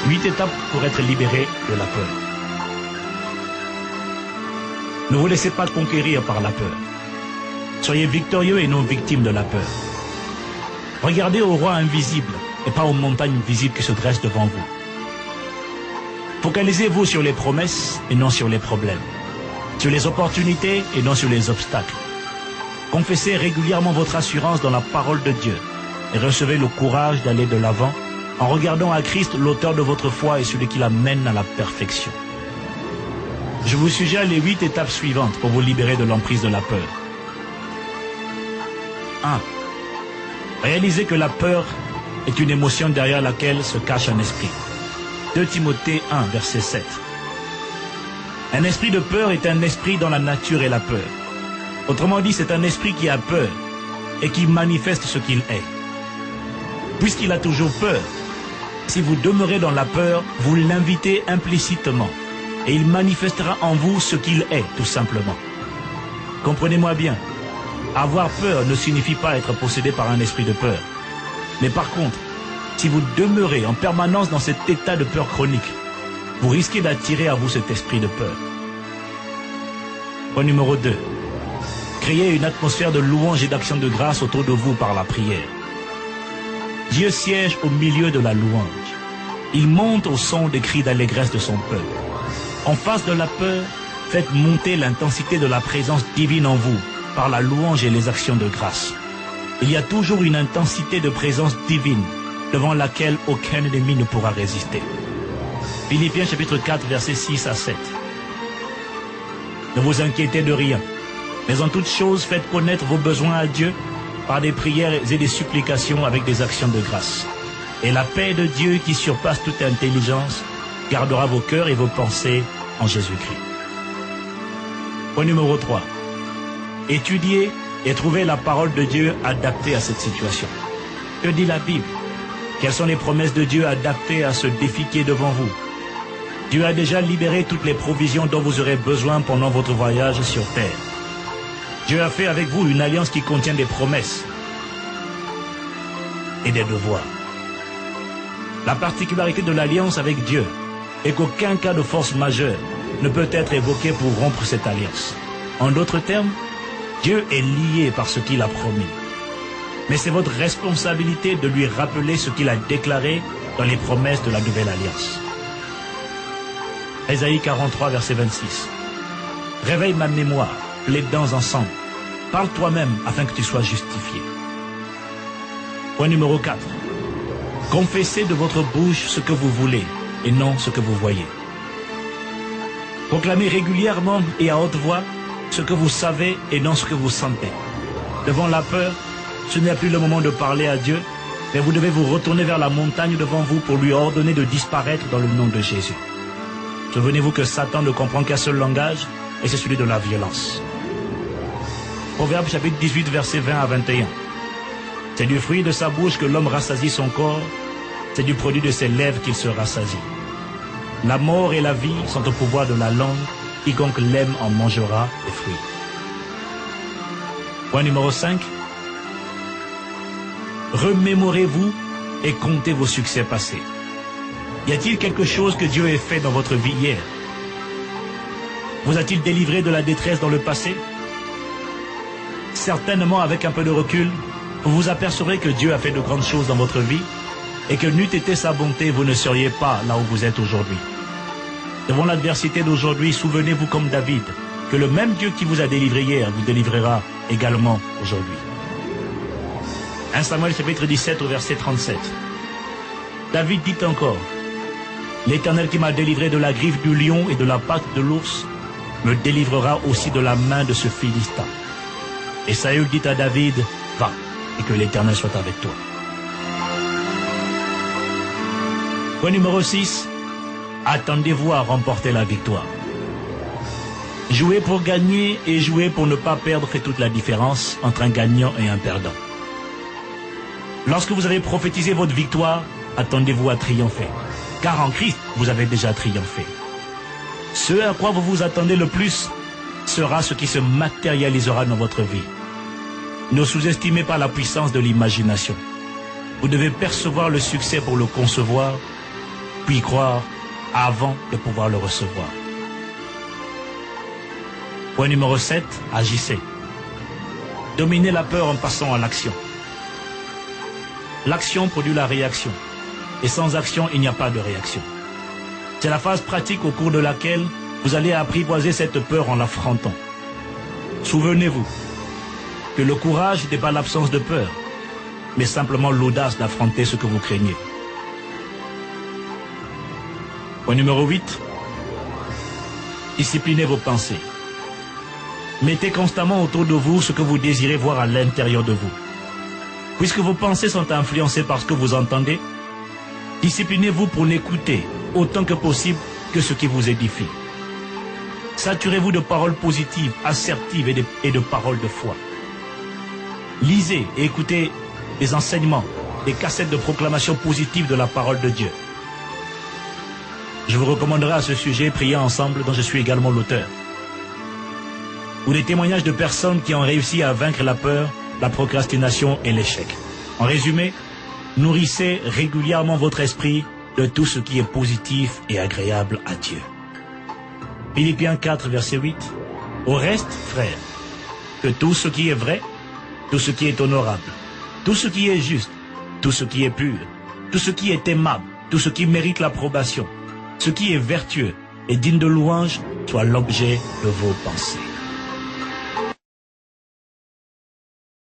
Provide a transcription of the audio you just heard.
8 étapes pour être libéré de la peur. Ne vous laissez pas conquérir par la peur. Soyez victorieux et non victime de la peur. Regardez au roi invisible et pas aux montagnes visibles qui se dressent devant vous. Focalisez-vous sur les promesses et non sur les problèmes, sur les opportunités et non sur les obstacles. Confessez régulièrement votre assurance dans la parole de Dieu et recevez le courage d'aller de l'avant en regardant à Christ, l'auteur de votre foi et celui qui l'amène à la perfection. Je vous suggère les 8 étapes suivantes pour vous libérer de l'emprise de la peur. 1. Réalisez que la peur est une émotion derrière laquelle se cache un esprit. 2 Timothée 1, verset 7. Un esprit de peur est un esprit dont la nature est la peur. Autrement dit, c'est un esprit qui a peur et qui manifeste ce qu'il est. Puisqu'il a toujours peur, si vous demeurez dans la peur, vous l'invitez implicitement et il manifestera en vous ce qu'il est, tout simplement. Comprenez-moi bien, avoir peur ne signifie pas être possédé par un esprit de peur. Mais par contre, si vous demeurez en permanence dans cet état de peur chronique, vous risquez d'attirer à vous cet esprit de peur. Point numéro 2. Créez une atmosphère de louange et d'action de grâce autour de vous par la prière. Dieu siège au milieu de la louange. Il monte au son des cris d'allégresse de son peuple. En face de la peur, faites monter l'intensité de la présence divine en vous par la louange et les actions de grâce. Il y a toujours une intensité de présence divine devant laquelle aucun ennemi ne pourra résister. Philippiens chapitre 4, versets 6 à 7. Ne vous inquiétez de rien, mais en toute chose faites connaître vos besoins à Dieu par des prières et des supplications avec des actions de grâce. Et la paix de Dieu qui surpasse toute intelligence gardera vos cœurs et vos pensées en Jésus-Christ. Point numéro 3. Étudiez et trouvez la parole de Dieu adaptée à cette situation. Que dit la Bible? Quelles sont les promesses de Dieu adaptées à ce défi qui est devant vous? Dieu a déjà libéré toutes les provisions dont vous aurez besoin pendant votre voyage sur terre. Dieu a fait avec vous une alliance qui contient des promesses et des devoirs. La particularité de l'alliance avec Dieu est qu'aucun cas de force majeure ne peut être évoqué pour rompre cette alliance. En d'autres termes, Dieu est lié par ce qu'il a promis. Mais c'est votre responsabilité de lui rappeler ce qu'il a déclaré dans les promesses de la nouvelle alliance. Ésaïe 43, verset 26. Réveille ma mémoire, plaidons ensemble. Parle toi-même afin que tu sois justifié. Point numéro 4. Confessez de votre bouche ce que vous voulez et non ce que vous voyez. Proclamez régulièrement et à haute voix ce que vous savez et non ce que vous sentez. Devant la peur, ce n'est plus le moment de parler à Dieu, mais vous devez vous retourner vers la montagne devant vous pour lui ordonner de disparaître dans le nom de Jésus. Souvenez-vous que Satan ne comprend qu'un seul langage, et c'est celui de la violence. Proverbe chapitre 18, versets 20 à 21. C'est du fruit de sa bouche que l'homme rassasie son corps, c'est du produit de ses lèvres qu'il se rassasie. La mort et la vie sont au pouvoir de la langue, quiconque l'aime en mangera les fruits. Point numéro 5. Remémorez-vous et comptez vos succès passés. Y a-t-il quelque chose que Dieu ait fait dans votre vie hier? Vous a-t-il délivré de la détresse dans le passé? Certainement, avec un peu de recul, vous vous apercevrez que Dieu a fait de grandes choses dans votre vie et que n'eût été sa bonté, vous ne seriez pas là où vous êtes aujourd'hui. Devant l'adversité d'aujourd'hui, souvenez-vous comme David que le même Dieu qui vous a délivré hier vous délivrera également aujourd'hui. 1 Samuel chapitre 17 au verset 37. David dit encore: L'Éternel qui m'a délivré de la griffe du lion et de la patte de l'ours me délivrera aussi de la main de ce Philistin. Et Saül dit à David: Va, et que l'Éternel soit avec toi. Point numéro 6. Attendez-vous à remporter la victoire. Jouer pour gagner et jouer pour ne pas perdre fait toute la différence entre un gagnant et un perdant. Lorsque vous avez prophétisé votre victoire, attendez-vous à triompher. Car en Christ, vous avez déjà triomphé. Ce à quoi vous vous attendez le plus sera ce qui se matérialisera dans votre vie. Ne sous-estimez pas la puissance de l'imagination. Vous devez percevoir le succès pour le concevoir, puis croire avant de pouvoir le recevoir. Point numéro 7, agissez. Dominez la peur en passant à l'action. L'action produit la réaction. Et sans action, il n'y a pas de réaction. C'est la phase pratique au cours de laquelle vous allez apprivoiser cette peur en l'affrontant. Souvenez-vous que le courage n'est pas l'absence de peur, mais simplement l'audace d'affronter ce que vous craignez. Point numéro 8. Disciplinez vos pensées. Mettez constamment autour de vous ce que vous désirez voir à l'intérieur de vous. Puisque vos pensées sont influencées par ce que vous entendez, disciplinez-vous pour n'écouter autant que possible que ce qui vous édifie. Saturez-vous de paroles positives, assertives et de paroles de foi. Lisez et écoutez des enseignements, des cassettes de proclamation positive de la parole de Dieu. Je vous recommanderai à ce sujet Prier ensemble, dont je suis également l'auteur, ou des témoignages de personnes qui ont réussi à vaincre la peur, la procrastination et l'échec. En résumé, nourrissez régulièrement votre esprit de tout ce qui est positif et agréable à Dieu. Philippiens 4, verset 8. Au reste, frères, que tout ce qui est vrai, tout ce qui est honorable, tout ce qui est juste, tout ce qui est pur, tout ce qui est aimable, tout ce qui mérite l'approbation, ce qui est vertueux et digne de louange, soit l'objet de vos pensées.